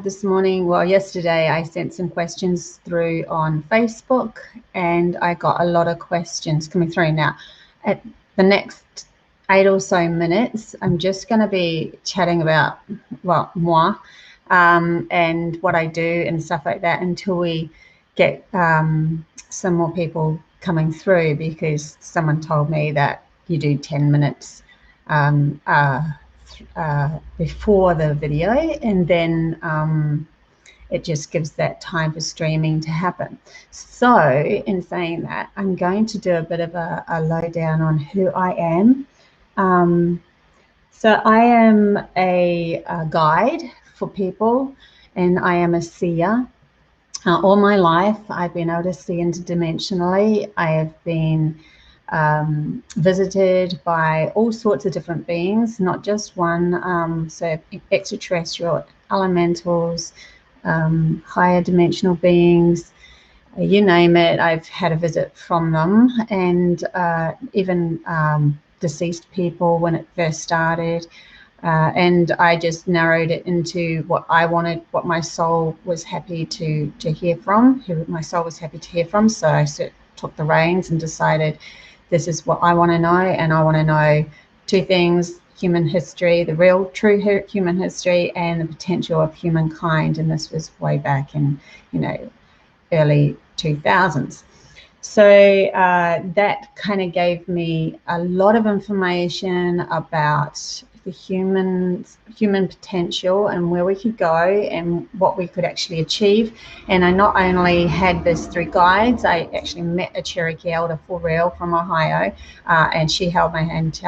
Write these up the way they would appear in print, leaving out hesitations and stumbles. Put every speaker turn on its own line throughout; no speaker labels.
this morning, well, yesterday I sent some questions through on Facebook, and I got a lot of questions coming through. Now, at the next 8 or so minutes, I'm just going to be chatting about, well, moi, and what I do and stuff like that until we get some more people coming through, because someone told me that you do 10 minutes before the video, and then it just gives that time for streaming to happen. So in saying that, I'm going to do a bit of a lowdown on who I am. So I am a guide for people, and I am a seer. All my life I've been able to see interdimensionally. I have been visited by all sorts of different beings, not just one, so extraterrestrial, elementals, higher dimensional beings, you name it, I've had a visit from them, and even deceased people when it first started. And I just narrowed it into what I wanted, what my soul was happy to hear from, who my soul was happy to hear from. So I took the reins and decided, this is what I want to know, and I want to know two things: human history, the real true human history, and the potential of humankind. And this was way back in, early 2000s. So that kind of gave me a lot of information about the human potential and where we could go and what we could actually achieve. And I not only had this through guides, I actually met a Cherokee elder for real from Ohio, and she held my hand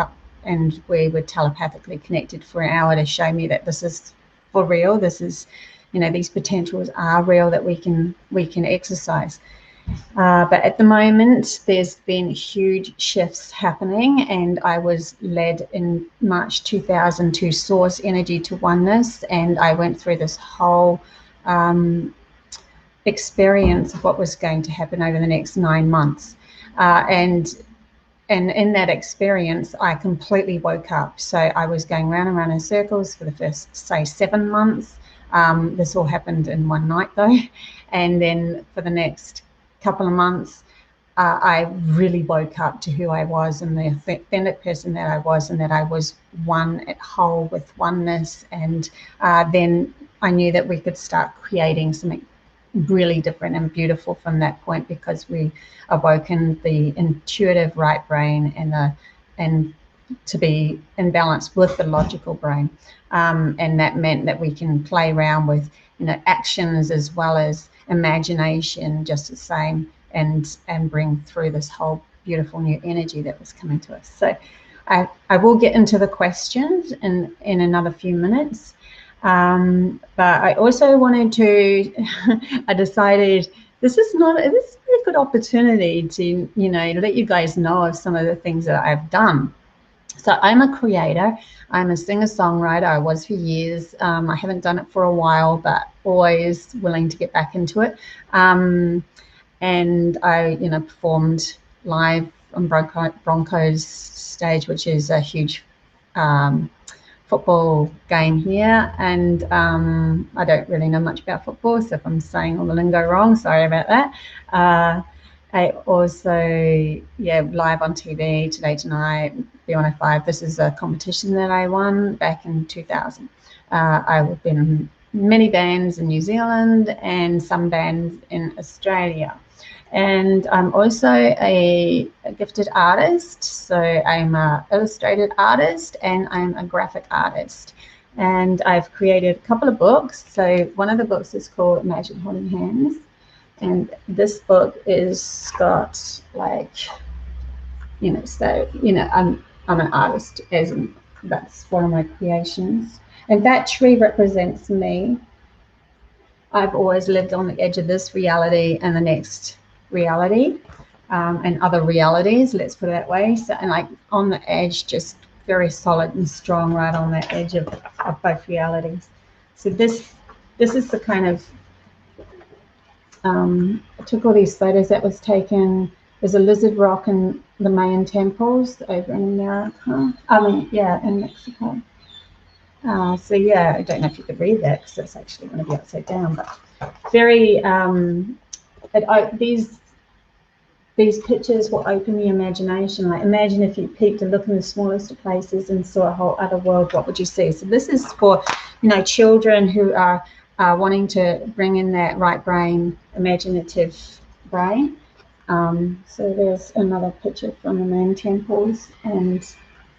and we were telepathically connected for an hour to show me that this is for real. This is, these potentials are real, that we can exercise. But at the moment, there's been huge shifts happening, and I was led in March 2000 to source energy to oneness, and I went through this whole experience of what was going to happen over the next 9 months. And in that experience, I completely woke up. So I was going round and round in circles for the first, say, 7 months. This all happened in one night, though. And then for the next couple of months, I really woke up to who I was and the authentic person that I was, and that I was one at whole with oneness. And then I knew that we could start creating something really different and beautiful from that point, because we awoken the intuitive right brain and to be in balance with the logical brain. And that meant that we can play around with actions as well as imagination just the same, and bring through this whole beautiful new energy that was coming to us. So I will get into the questions in another few minutes, but I also wanted to I decided this is a good opportunity to let you guys know of some of the things that I've done. So I'm a creator. I'm a singer-songwriter. I was for years. I haven't done it for a while, but always willing to get back into it. And I, performed live on Broncos stage, which is a huge football game here. And I don't really know much about football, so if I'm saying all the lingo wrong, sorry about that. I also, live on TV, Today Tonight, B105. This is a competition that I won back in 2000. I've been in many bands in New Zealand and some bands in Australia. And I'm also a gifted artist. So I'm an illustrated artist and I'm a graphic artist. And I've created a couple of books. So one of the books is called Magic Holding Hands. And this book is got I'm an artist, as in that's one of my creations. And that tree represents me. I've always lived on the edge of this reality and the next reality, and other realities, let's put it that way. So, and like on the edge, just very solid and strong, right on the edge of both realities. So this is the kind of I took all these photos that was taken. There's a lizard rock in the Mayan temples over in America. In Mexico. So yeah, I don't know if you could read that because it's actually going to be upside down, but very these pictures will open the imagination. Like, imagine if you peeked and looked in the smallest of places and saw a whole other world, what would you see? So this is for, you know, children who are wanting to bring in that right brain, imaginative brain. So there's another picture from the moon temples, and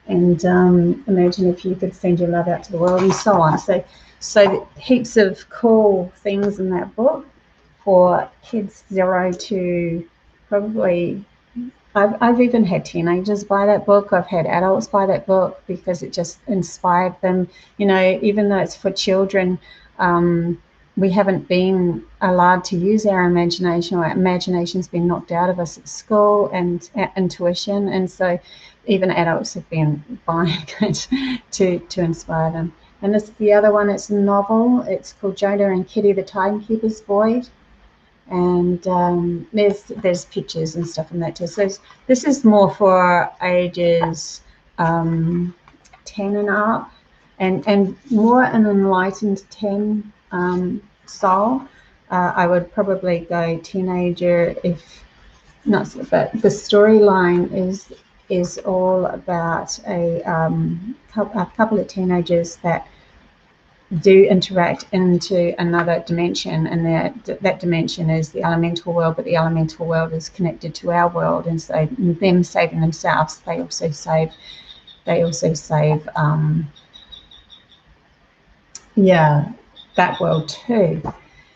imagine if you could send your love out to the world, and so on. So heaps of cool things in that book for kids 0 to probably, I've even had teenagers buy that book. I've had adults buy that book because it just inspired them. You know, even though it's for children, we haven't been allowed to use our imagination, or our imagination's been knocked out of us at school, and intuition. And so even adults have been buying it to inspire them. And this is the other one. It's a novel. It's called Jonah and Kitty, the Timekeeper's Void. And there's pictures and stuff in that too. So this is more for ages 10 and up, and more an enlightened 10 soul. I would probably go teenager if not, but the storyline is all about a couple of teenagers that do interact into another dimension, and that dimension is the elemental world, but the elemental world is connected to our world, and so them saving themselves, they also save yeah, that world too.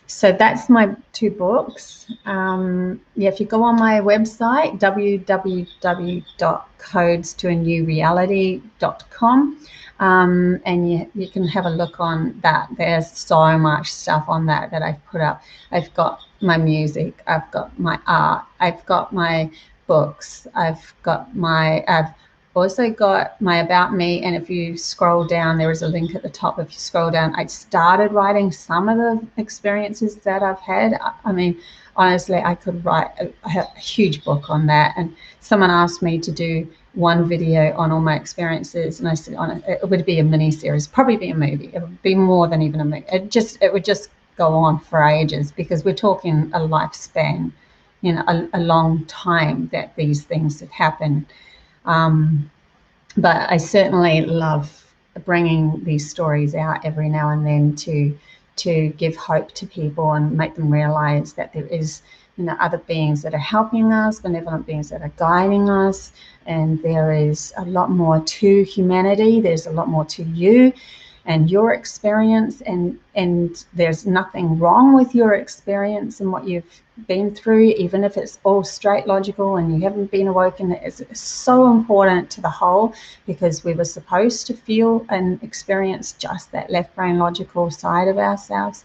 So that's my 2 books. Yeah, if you go on my website, www.codestoanewreality.com, and you can have a look on that. There's so much stuff on that I've put up. I've got my music, I've got my art, I've got my books, I've also got my about me, and if you scroll down, there is a link at the top. If you scroll down, I started writing some of the experiences that I've had. I mean, honestly, I could write a huge book on that. And someone asked me to do one video on all my experiences, and I said it would be a mini series, probably be a movie. It would be more than even a movie. It would just go on for ages, because we're talking a lifespan, you know, a long time that these things have happened. But I certainly love bringing these stories out every now and then to give hope to people and make them realize that there is, you know, other beings that are helping us, benevolent beings that are guiding us, and there is a lot more to humanity. There's a lot more to you and your experience, and there's nothing wrong with your experience and what you've been through, even if it's all straight logical and you haven't been awoken. It's so important to the whole, because we were supposed to feel and experience just that left brain logical side of ourselves.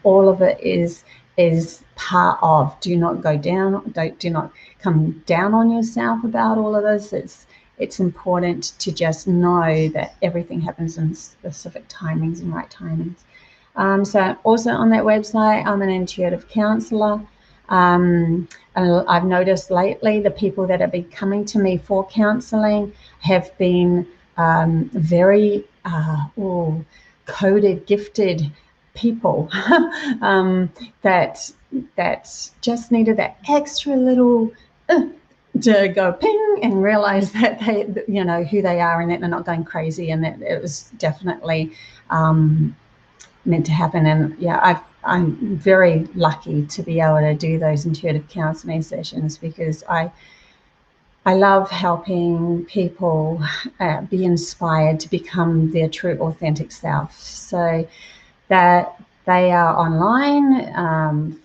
All of it is part of. Do not go down, do not come down on yourself about all of this. It's important to just know that everything happens in specific timings and right timings. So also on that website, I'm an intuitive counselor. And I've noticed lately the people that have been coming to me for counseling have been very coded, gifted people that just needed that extra little to go ping and realize that they, you know, who they are, and that they're not going crazy, and that it was definitely meant to happen. And yeah, I'm very lucky to be able to do those intuitive counseling sessions, because I love helping people be inspired to become their true authentic self. So that they are online,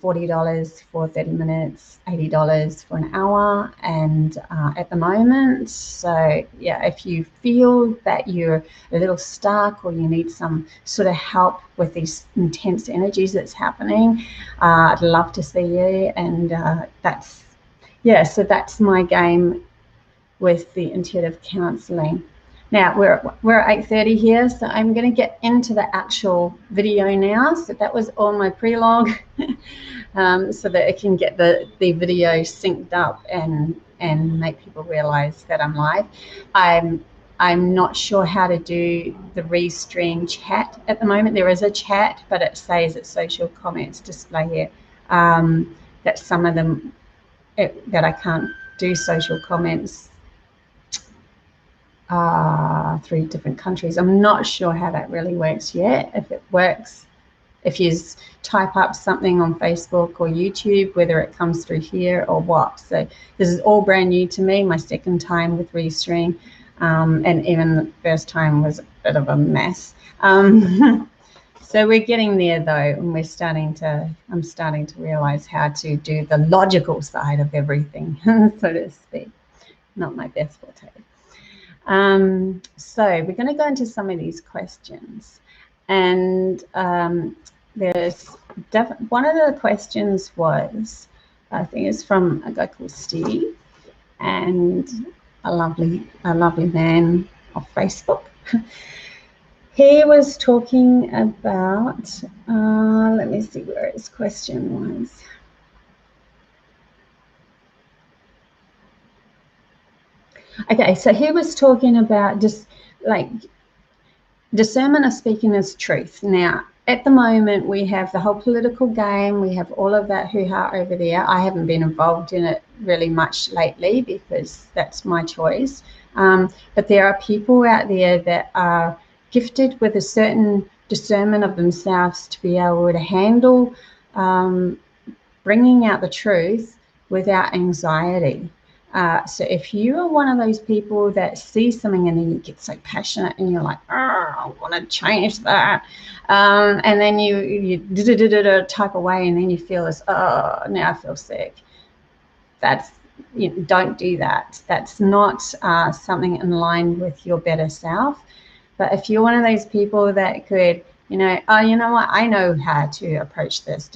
$40 for 30 minutes, $80 for an hour, and at the moment. So yeah, if you feel that you're a little stuck, or you need some sort of help with these intense energies that's happening, I'd love to see you. And so that's my game with the intuitive counseling. Now we're at 8:30 here, so I'm going to get into the actual video now. So that was all my prelogue, so that it can get the video synced up and make people realize that I'm live. I'm not sure how to do the restream chat at the moment. There is a chat, but it says it's social comments display here. That some of them, that I can't do social comments through different countries. I'm not sure how that really works yet. If it works, if you type up something on Facebook or YouTube, whether it comes through here or what. So this is all brand new to me, my second time with Restream, and even the first time was a bit of a mess. So we're getting there though, and I'm starting to realize how to do the logical side of everything, so to speak. Not my best forte. So we're going to go into some of these questions, and there's one of the questions was, I think it's from a guy called Steve, and a lovely man off Facebook. He was talking about, let me see where his question was. Okay, so he was talking about just like discernment of speaking as truth. Now, at the moment, we have the whole political game. We have all of that hoo-ha over there. I haven't been involved in it really much lately because that's my choice. But there are people out there that are gifted with a certain discernment of themselves to be able to handle bringing out the truth without anxiety. So if you are one of those people that sees something and then you get so passionate and you're like, I want to change that, and then you type away and then you feel this, oh, now I feel sick. That's, don't do that. That's not something in line with your better self. But if you're one of those people that could, oh, you know what, I know how to approach this,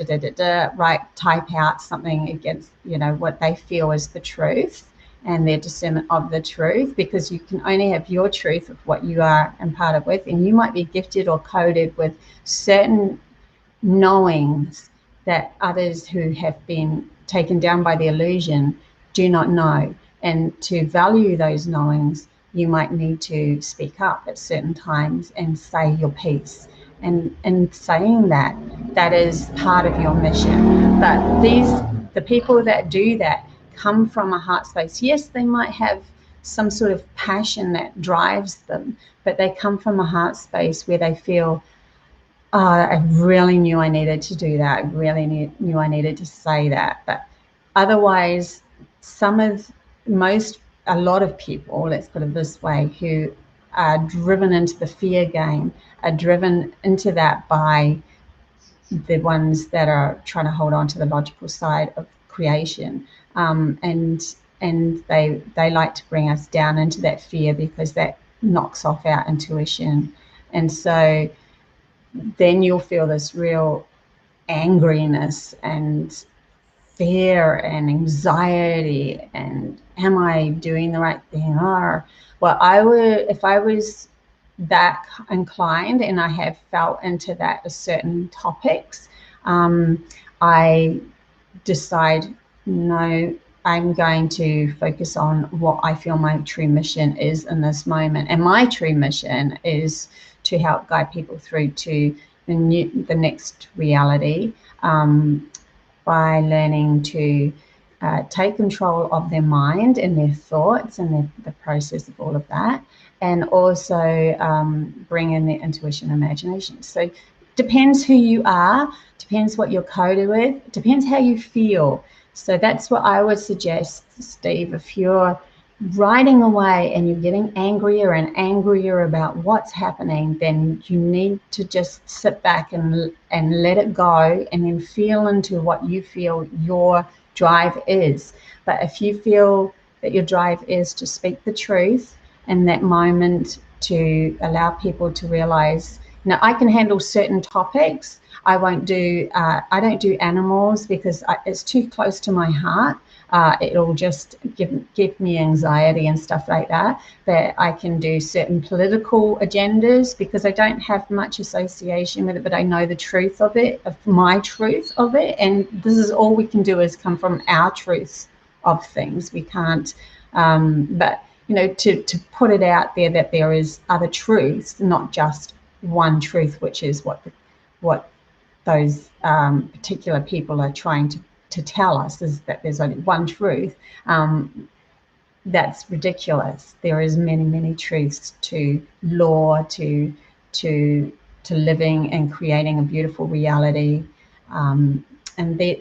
right, type out something against, what they feel is the truth and their discernment of the truth, because you can only have your truth of what you are imparted with, and you might be gifted or coded with certain knowings that others who have been taken down by the illusion do not know. And to value those knowings, you might need to speak up at certain times and say your piece. And saying that is part of your mission. But the people that do that come from a heart space. Yes, they might have some sort of passion that drives them, but they come from a heart space where they feel, oh, I really knew I needed to do that. I really knew I needed to say that. But otherwise, a lot of people, let's put it this way, who are driven into the fear game, are driven into that by the ones that are trying to hold on to the logical side of creation, and they like to bring us down into that fear because that knocks off our intuition. And so then you'll feel this real angriness and fear and anxiety and am I doing the right thing? Or, well, if I was that inclined and I have felt into that as certain topics, I decide, no, I'm going to focus on what I feel my true mission is in this moment. And my true mission is to help guide people through to the next reality, by learning to take control of their mind and their thoughts and the process of all of that, and also bring in their intuition and imagination. So depends who you are, depends what you're coded with, depends how you feel. So that's what I would suggest, Steve. If you're writing away and you're getting angrier and angrier about what's happening, then you need to just sit back and let it go, and then feel into what you feel your drive is. But if you feel that your drive is to speak the truth in that moment, to allow people to realize, now I can handle certain topics. I don't do animals because it's too close to my heart. It'll just give me anxiety and stuff like that. But I can do certain political agendas because I don't have much association with it, but I know the truth of it, of my truth of it. And this is all we can do, is come from our truth of things. We can't, but you know, to put it out there that there is other truths, not just one truth, which is what those particular people are trying to tell us, is that there's only one truth. That's ridiculous. There is many truths to law, to living and creating a beautiful reality, and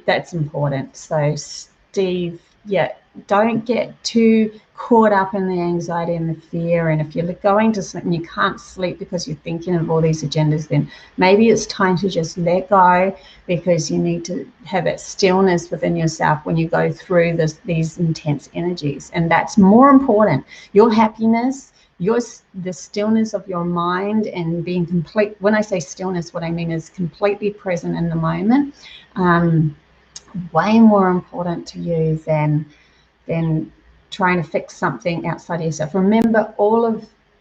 that's important. So Steve, yeah, don't get too caught up in the anxiety and the fear. And if you're going to sleep and you can't sleep because you're thinking of all these agendas, then maybe it's time to just let go, because you need to have that stillness within yourself when you go through these intense energies. And that's more important. Your happiness, the stillness of your mind, and being complete. When I say stillness, what I mean is completely present in the moment. Way more important to you than trying to fix something outside of yourself. Remember,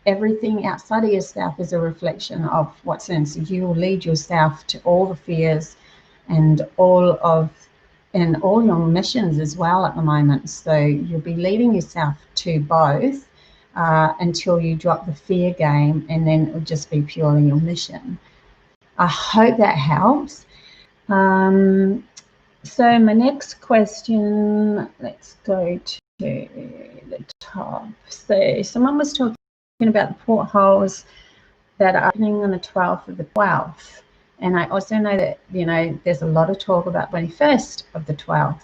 everything outside of yourself is a reflection of what's in. So you will lead yourself to all the fears and all your missions as well at the moment. So you'll be leading yourself to both until you drop the fear game, and then it'll just be purely your mission. I hope that helps. So my next question, let's go to the top. So someone was talking about the portholes that are opening on the 12th of the 12th. And I also know that, you know, there's a lot of talk about 21st of the 12th.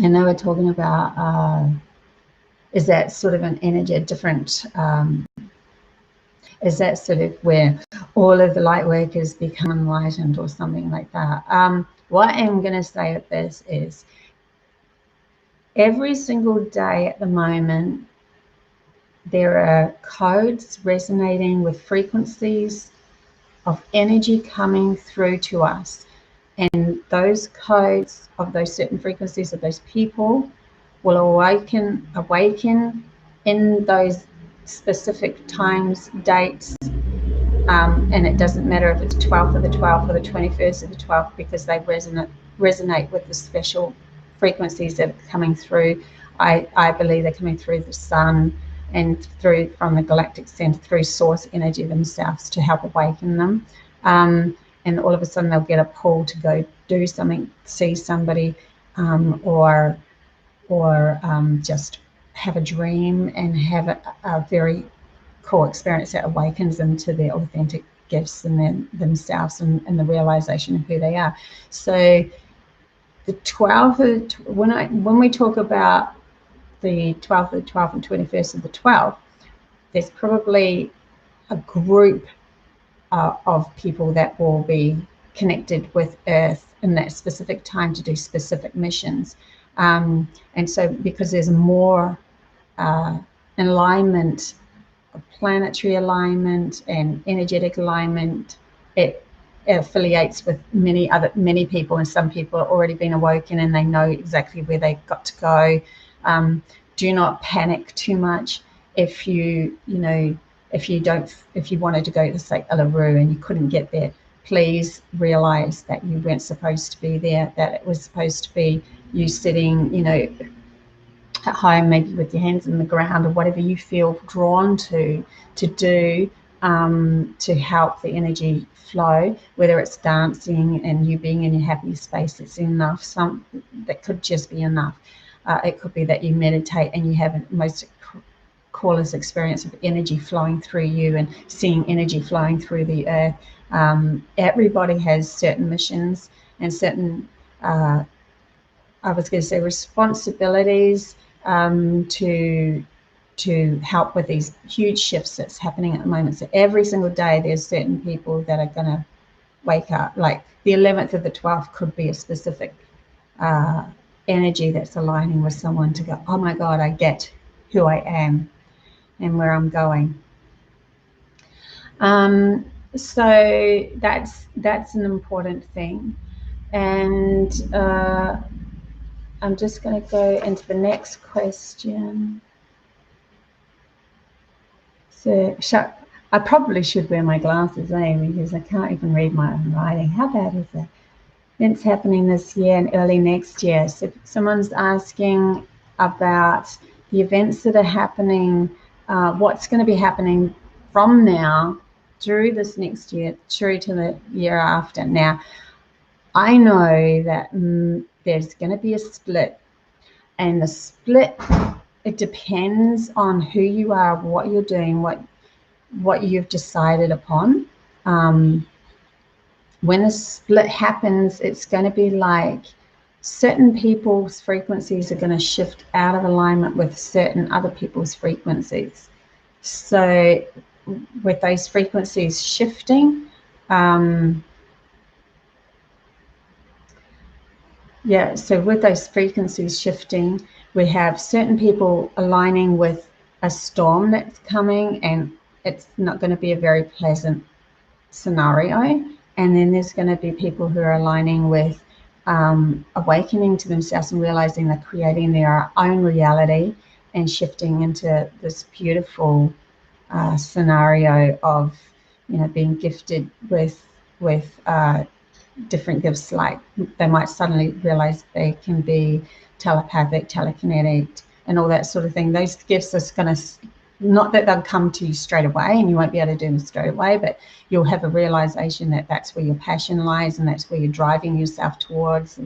And they were talking about, is that sort of an energy, different, is that sort of where all of the light workers become enlightened or something like that? What I'm going to say at this is, every single day at the moment, there are codes resonating with frequencies of energy coming through to us. And those codes of those certain frequencies of those people will awaken in those specific times, dates, and it doesn't matter if it's 12th of the 12th or the 21st of the 12th, because they resonate with the special frequencies that are coming through. I believe they're coming through the sun and through from the galactic center, through source energy themselves, to help awaken them. And all of a sudden they'll get a pull to go do something, see somebody, or just have a dream and have a very cool experience that awakens them to their authentic gifts and themselves and the realization of who they are. So the 12th, when we talk about the 12th of the 12th and 21st of the 12th, there's probably a group of people that will be connected with Earth in that specific time to do specific missions. And so because there's more alignment, planetary alignment and energetic alignment, it affiliates with many people, and some people have already been awoken and they know exactly where they've got to go. Do not panic too much if you wanted to go to, say, Uluru and you couldn't get there. Please realize that you weren't supposed to be there, that it was supposed to be you sitting, at home, maybe with your hands in the ground, or whatever you feel drawn to do to help the energy flow, whether it's dancing and you being in your happy space. It's enough. That could just be enough. It could be that you meditate and you have a most coolest experience of energy flowing through you and seeing energy flowing through the earth. Everybody has certain missions and certain responsibilities to help with these huge shifts that's happening at the moment. So every single day there's certain people that are going to wake up. Like the 11th of the 12th could be a specific energy that's aligning with someone to go, oh my God, I get who I am and where I'm going. So that's an important thing. And I'm just going to go into the next question. So I probably should wear my glasses, because I can't even read my own writing. How bad is that? It's happening this year and early next year. So someone's asking about the events that are happening, what's going to be happening from now through this next year, through to the year after. Now, I know that there's going to be a split, and the split, it depends on who you are, what you're doing, what you've decided upon. When a split happens, it's going to be like certain people's frequencies are going to shift out of alignment with certain other people's frequencies. So with those frequencies shifting, so with those frequencies shifting, we have certain people aligning with a storm that's coming, and it's not going to be a very pleasant scenario. And then there's going to be people who are aligning with awakening to themselves and realizing they're creating their own reality and shifting into this beautiful scenario of, you know, being gifted with different gifts. Like they might suddenly realize they can be telepathic, telekinetic, and all that sort of thing. Those gifts are going to, not that they'll come to you straight away and you won't be able to do them straight away, but you'll have a realization that that's where your passion lies and that's where you're driving yourself towards.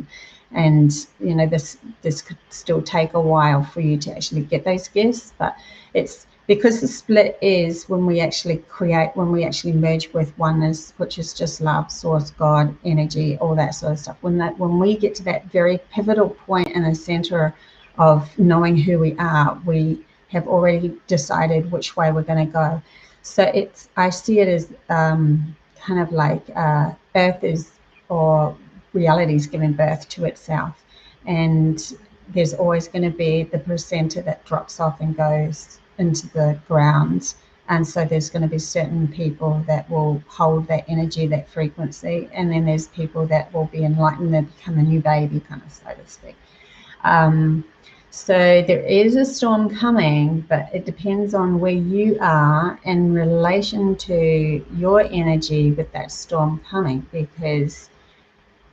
And you know, this could still take a while for you to actually get those gifts, but it's because the split is when we actually create, when we actually merge with oneness, which is just love, source, God, energy, all that sort of stuff. When we get to that very pivotal point in the center of knowing who we are, we have already decided which way we're going to go. So I see it as kind of like Earth is, or reality is giving birth to itself, and there's always going to be the placenta that drops off and goes into the ground. And so there's going to be certain people that will hold that energy, that frequency, and then there's people that will be enlightened and become a new baby, kind of, so to speak. So there is a storm coming, but it depends on where you are in relation to your energy with that storm coming, because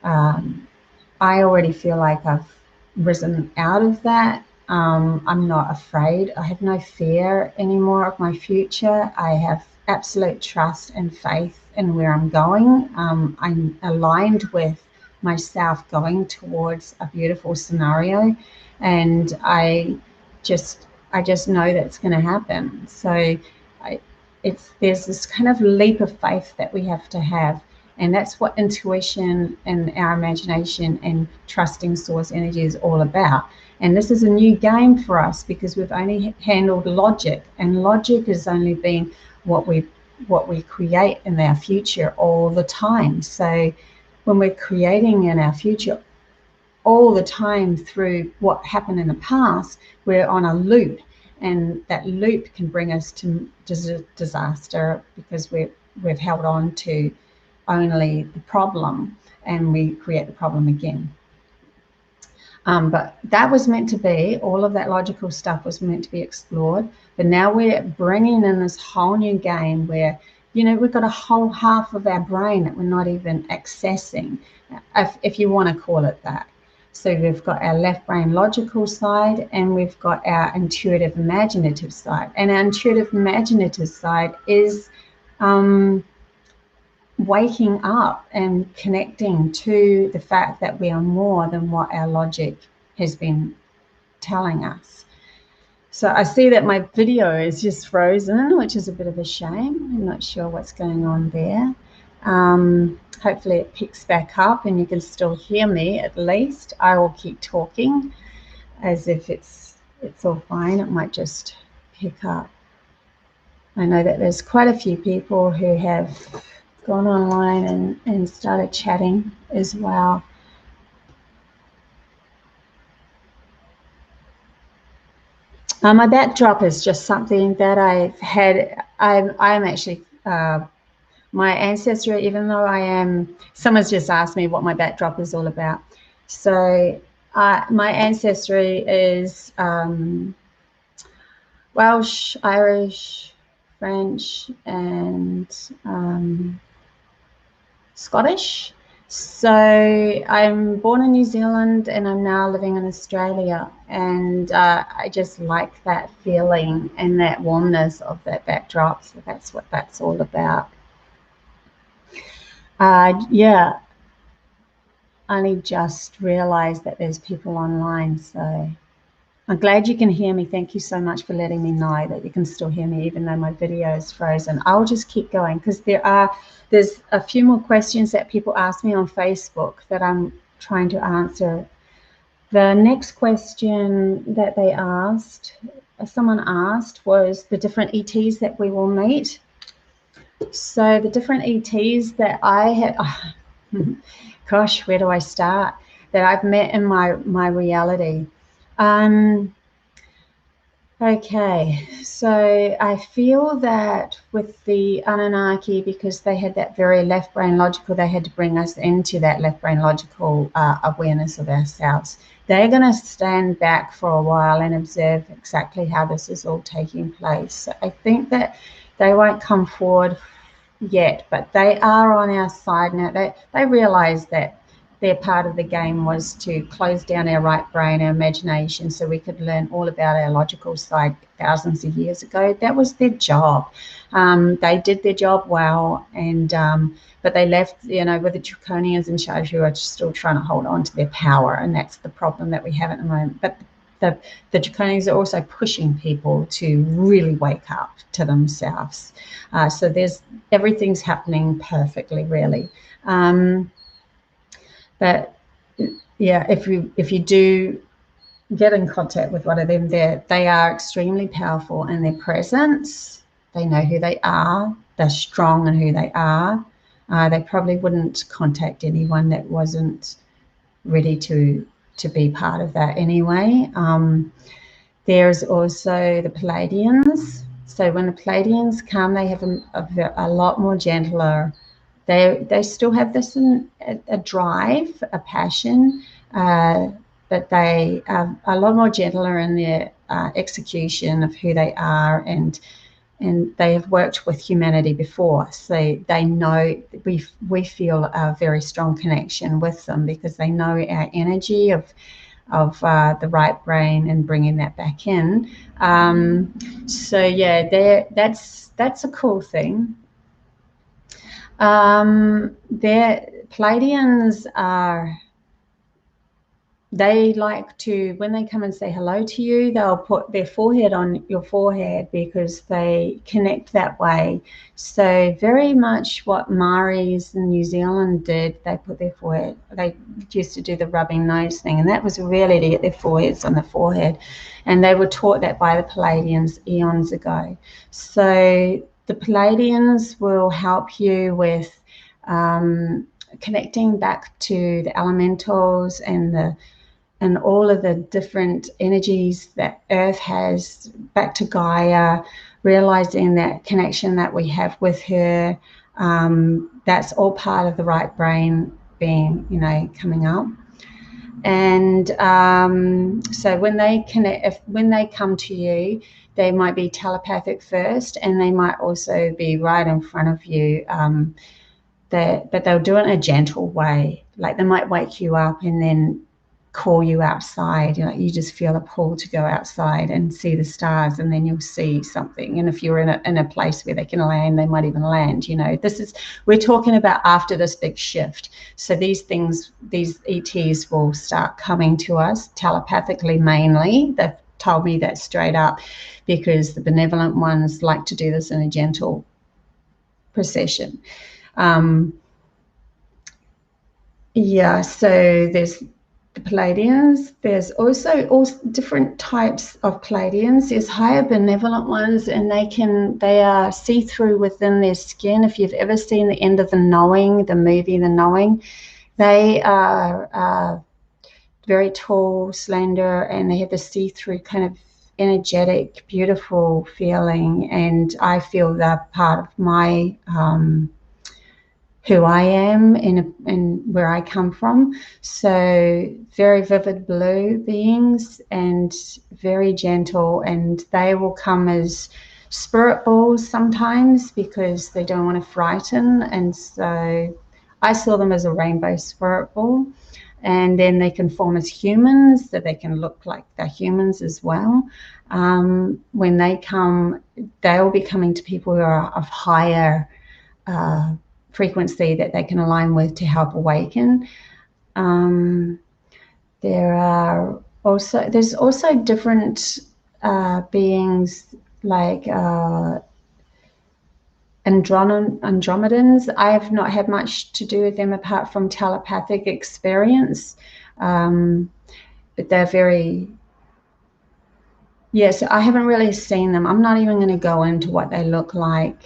I already feel like I've risen out of that. I'm not afraid. I have no fear anymore of my future. I have absolute trust and faith in where I'm going. I'm aligned with myself going towards a beautiful scenario, and I just know that's going to happen. So there's this kind of leap of faith that we have to have. And that's what intuition and our imagination and trusting source energy is all about. And this is a new game for us because we've only handled logic, and logic has only been what we create in our future all the time. So when we're creating in our future all the time through what happened in the past, we're on a loop, and that loop can bring us to disaster because we've held on to only the problem, and we create the problem again. But that was meant to be, all of that logical stuff was meant to be explored. But now we're bringing in this whole new game where, you know, we've got a whole half of our brain that we're not even accessing, if you want to call it that. So we've got our left brain logical side, and we've got our intuitive imaginative side. And our intuitive imaginative side is waking up and connecting to the fact that we are more than what our logic has been telling us. So I see that my video is just frozen, which is a bit of a shame. I'm not sure what's going on there. Hopefully it picks back up and you can still hear me at least. I will keep talking as if it's all fine. It might just pick up. I know that there's quite a few people who have gone online and started chatting as well. My backdrop is just something that I've had. I'm actually my ancestry, even though someone's just asked me what my backdrop is all about. So my ancestry is Welsh, Irish, French, and Scottish. So I'm born in New Zealand and I'm now living in Australia, and I just like that feeling and that warmness of that backdrop. So that's what that's all about. Yeah, only just realized that there's people online, so I'm glad you can hear me. Thank you so much for letting me know that you can still hear me even though my video is frozen. I'll just keep going because there's a few more questions that people ask me on Facebook that I'm trying to answer. The next question that they asked, someone asked, was the different ETs that we will meet. So the different ETs that I have, gosh, where do I start? That I've met in my reality. Okay, so I feel that with the Anunnaki, because they had that very left brain logical, they had to bring us into that left brain logical awareness of ourselves. They're going to stand back for a while and observe exactly how this is all taking place. So I think that they won't come forward yet, but they are on our side now. They realize that their part of the game was to close down our right brain, our imagination, so we could learn all about our logical side thousands of years ago. That was their job. They did their job well, and but they left, with the draconians in charge who are still trying to hold on to their power, and that's the problem that we have at the moment. But the draconians are also pushing people to really wake up to themselves. So everything's happening perfectly, really. But yeah, if you do get in contact with one of them, they are extremely powerful in their presence. They know who they are. They're strong in who they are. They probably wouldn't contact anyone that wasn't ready to be part of that anyway. There's also the Palladiums. So when the Palladiums come, they have a lot more gentler. They still have this a drive, a passion, but they are a lot more gentler in their execution of who they are, and they have worked with humanity before, so they know we feel a very strong connection with them because they know our energy of the right brain and bringing that back in. So yeah, that's a cool thing. Their Palladians they like to, when they come and say hello to you, they'll put their forehead on your forehead because they connect that way. So very much what Maoris in New Zealand did, they put their forehead, they used to do the rubbing nose thing, and that was really to get their foreheads on the forehead. And they were taught that by the Palladians eons ago. So the Palladians will help you with connecting back to the elementals and all of the different energies that Earth has, back to Gaia, realizing that connection that we have with her. That's all part of the right brain being, coming up. And so when they connect, when they come to you, they might be telepathic first, and they might also be right in front of you. But they'll do it in a gentle way. Like they might wake you up and then call you outside. You just feel a pull to go outside and see the stars, and then you'll see something. And if you're in a place where they can land, they might even land. We're talking about after this big shift. So these ETs will start coming to us telepathically mainly. They've told me that straight up, because the benevolent ones like to do this in a gentle procession. So there's the Palladians. There's also all different types of Palladians. There's higher benevolent ones, and they are see-through within their skin. If you've ever seen The End of the Knowing, the movie The Knowing, they are very tall, slender, and they have a see-through kind of energetic, beautiful feeling. And I feel they're part of my who I am and where I come from. So very vivid blue beings and very gentle, and they will come as spirit balls sometimes because they don't want to frighten. And so I saw them as a rainbow spirit ball, and then they can form as humans, so they can look like they're humans as well. When they come, they'll be coming to people who are of higher frequency that they can align with to help awaken. There's also different beings like Andromedans. I have not had much to do with them apart from telepathic experience, but they're very, yes, I haven't really seen them. I'm not even going to go into what they look like,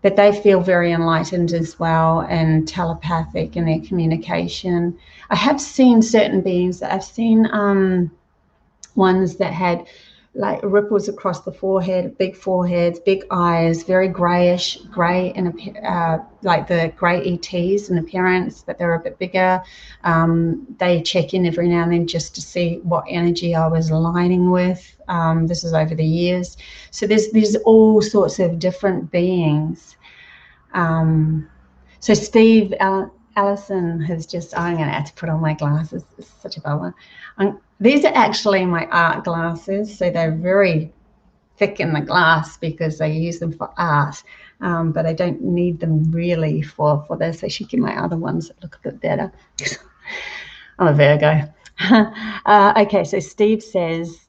but they feel very enlightened as well and telepathic in their communication. I have seen certain beings. I've seen ones that had like ripples across the forehead, big foreheads, big eyes, very grayish, grey, and like the grey ETs in appearance, but they're a bit bigger. They check in every now and then just to see what energy I was aligning with. This is over the years. So there's all sorts of different beings. So Steve Allison has just, I'm going to have to put on my glasses. It's such a bummer. These are actually my art glasses, so they're very thick in the glass because I use them for art, but I don't need them really for this. I should get my other ones that look a bit better. I'm a Virgo. Okay, so Steve says,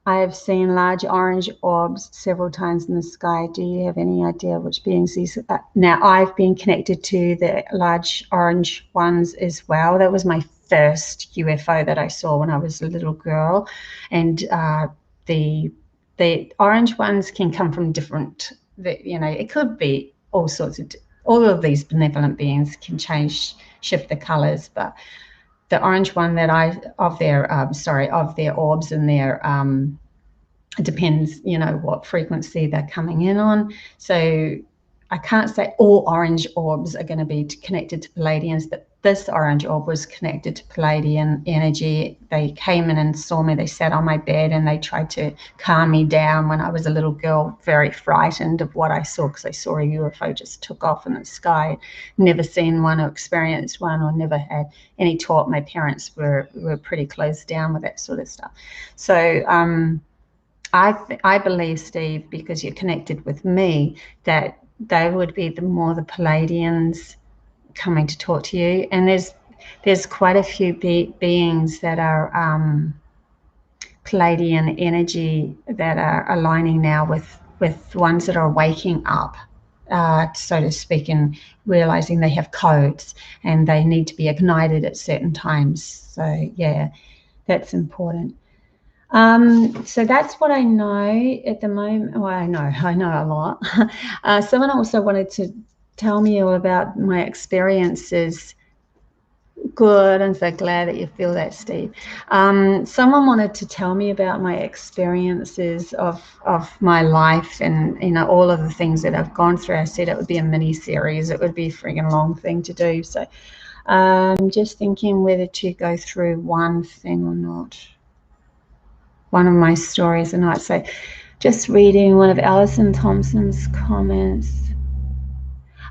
I have seen large orange orbs several times in the sky. Do you have any idea which beings these are? Now, I've been connected to the large orange ones as well. That was my first UFO that I saw when I was a little girl. And the orange ones can come from different, it could be all sorts of, all of these benevolent beings can shift the colors, but the orange one that of their orbs and their, it depends, what frequency they're coming in on. So I can't say all orange orbs are going to be connected to Palladians, but this orange orb was connected to Palladian energy. They came in and saw me. They sat on my bed and they tried to calm me down when I was a little girl, very frightened of what I saw, because I saw a UFO just took off in the sky. Never seen one or experienced one, or never had any talk. My parents were pretty closed down with that sort of stuff. So I believe, Steve, because you're connected with me, that they would be the Palladians coming to talk to you. And there's quite a few beings that are Palladian energy that are aligning now with ones that are waking up, so to speak, and realizing they have codes and they need to be ignited at certain times. So yeah, that's important. So that's what I know at the moment. Well, I know a lot. Someone also wanted to tell me all about my experiences. Good, I'm so glad that you feel that, Steve. Someone wanted to tell me about my experiences of my life and all of the things that I've gone through. I said it would be a mini series. It would be a friggin' long thing to do. So I'm just thinking whether to go through one thing or not. One of my stories a night. So just reading one of Alison Thompson's comments.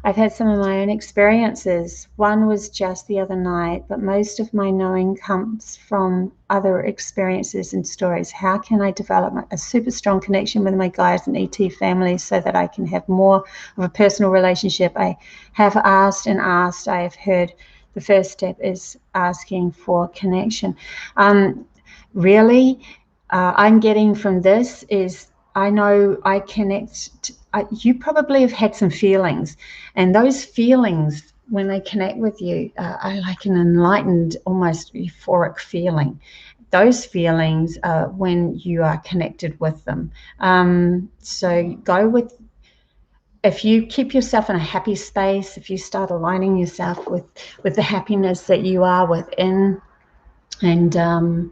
I've had some of my own experiences. One was just the other night, but most of my knowing comes from other experiences and stories. How can I develop a super strong connection with my guides and ET families so that I can have more of a personal relationship? I have asked and asked. I have heard the first step is asking for connection. Really, I'm getting from this is I know I connect. You probably have had some feelings, and those feelings, when they connect with you, are like an enlightened, almost euphoric feeling. Those feelings are when you are connected with them. So go with, if you keep yourself in a happy space, if you start aligning yourself with the happiness that you are within, and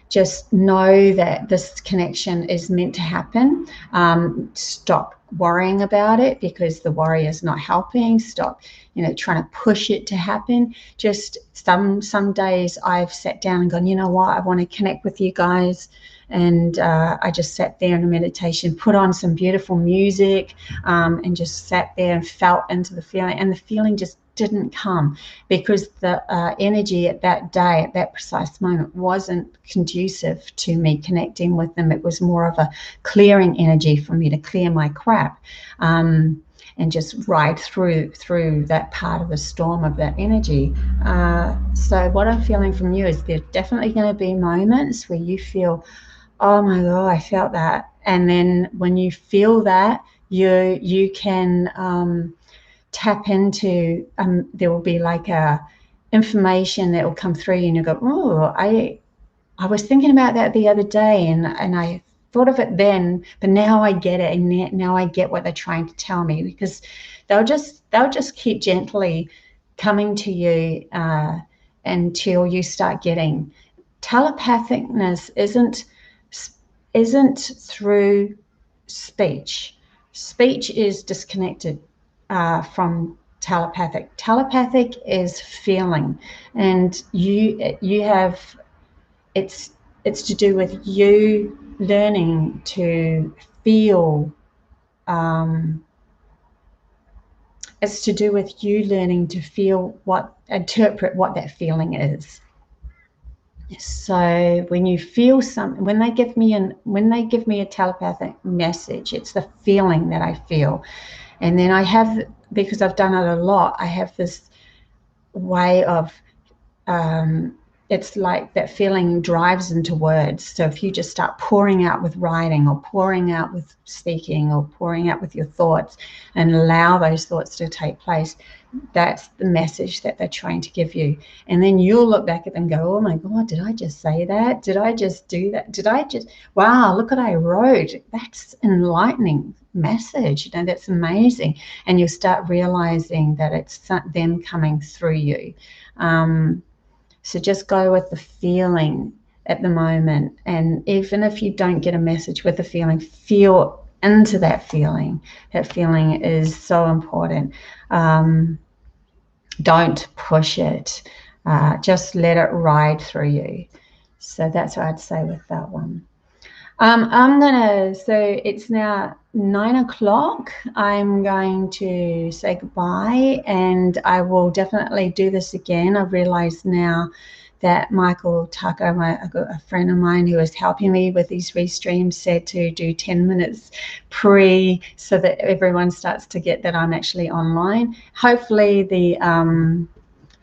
just know that this connection is meant to happen. Stop worrying about it, because the worry is not helping. Stop, trying to push it to happen. Just some days I've sat down and gone, you know what, I want to connect with you guys. And I just sat there in a meditation, put on some beautiful music, and just sat there and felt into the feeling. And the feeling just didn't come because the energy at that day, at that precise moment, wasn't conducive to me connecting with them. It was more of a clearing energy for me to clear my crap. And just ride through that part of the storm of that energy. So what I'm feeling from you is there's definitely going to be moments where you feel, oh my God, I felt that. And then when you feel that, you can tap into, there will be like a information that will come through you and you go, oh, I was thinking about that the other day and I thought of it then, but now I get it, and now I get what they're trying to tell me, because they'll just keep gently coming to you until you start getting. Telepathicness isn't through speech. Speech is disconnected from telepathic. Telepathic is feeling, and you have, it's to do with you learning to feel. It's to do with you learning to feel interpret what that feeling is. So when you feel something, when they give me a telepathic message, it's the feeling that I feel. And then I have, because I've done it a lot, I have this way of, it's like that feeling drives into words. So if you just start pouring out with writing, or pouring out with speaking, or pouring out with your thoughts, and allow those thoughts to take place, that's the message that they're trying to give you. And then you'll look back at them and go, oh my God, did I just say that? Did I just do that? Wow, look what I wrote. That's enlightening message. That's amazing. And you'll start realizing that it's them coming through you. So just go with the feeling at the moment. And even if you don't get a message with the feeling, feel into that feeling. That feeling is so important. Don't push it. Just let it ride through you. So that's what I'd say with that one. So it's now 9 o'clock. I'm going to say goodbye, and I will definitely do this again. I've realized now that Michael Tucker, a friend of mine who is helping me with these restreams, said to do 10 minutes pre, so that everyone starts to get that I'm actually online. Hopefully the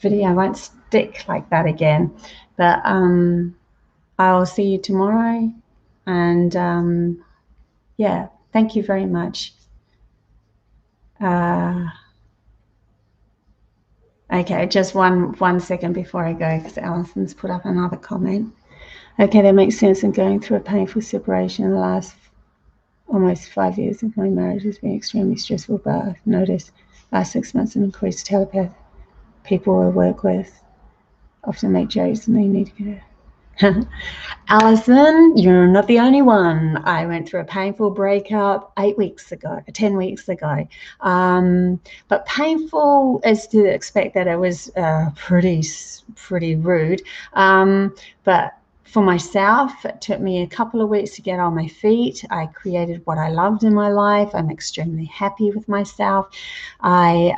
video won't stick like that again, but I'll see you tomorrow. And yeah, thank you very much. Okay, just one second before I go, because Alison's put up another comment. Okay, that makes sense. I'm going through a painful separation. The last almost 5 years of my marriage has been extremely stressful, but I've noticed last 6 months an increased telepath. People I work with often make jokes and they need to get Alison, you're not the only one. I went through a painful breakup 10 weeks ago. But painful is to expect that it was pretty rude. But for myself, it took me a couple of weeks to get on my feet. I created what I loved in my life. I'm extremely happy with myself. I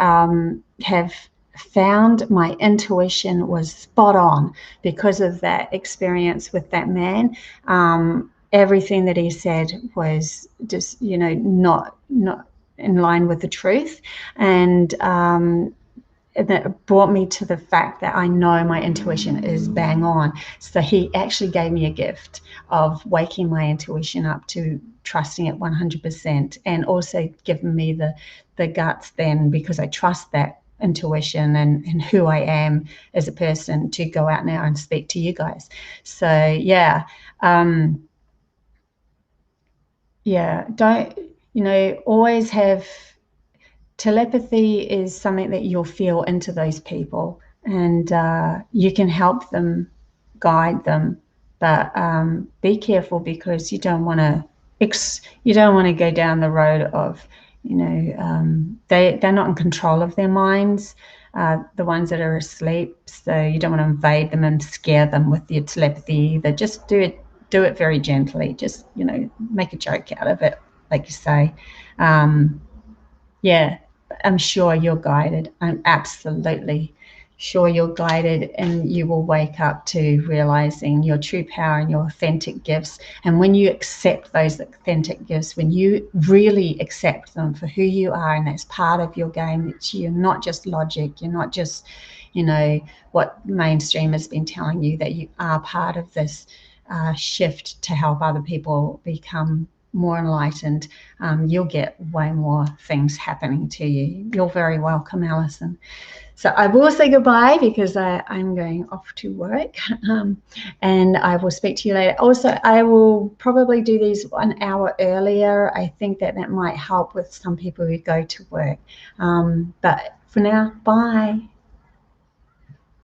have found my intuition was spot on because of that experience with that man. Everything that he said was just, not in line with the truth. And that brought me to the fact that I know my intuition is bang on. So he actually gave me a gift of waking my intuition up to trusting it 100%, and also giving me the guts then, because I trust that intuition and who I am as a person, to go out now and speak to you guys. So yeah, don't, always have telepathy is something that you'll feel into those people, and you can help them, guide them, but be careful, because you don't want to go down the road of, they're not in control of their minds, the ones that are asleep. So you don't want to invade them and scare them with your telepathy either. Just do it very gently. Just, make a joke out of it, like you say. Yeah. I'm sure you're guided. I'm absolutely sure you're guided, and you will wake up to realizing your true power and your authentic gifts. And when you accept those authentic gifts, when you really accept them for who you are, and that's part of your game, that you're not just logic, you're not just, you know, what mainstream has been telling you, that you are part of this shift to help other people become more enlightened, you'll get way more things happening to you. You're very welcome, Alison. So I will say goodbye because I'm going off to work, and I will speak to you later. Also, I will probably do these 1 hour earlier. I think that might help with some people who go to work. But for now, bye.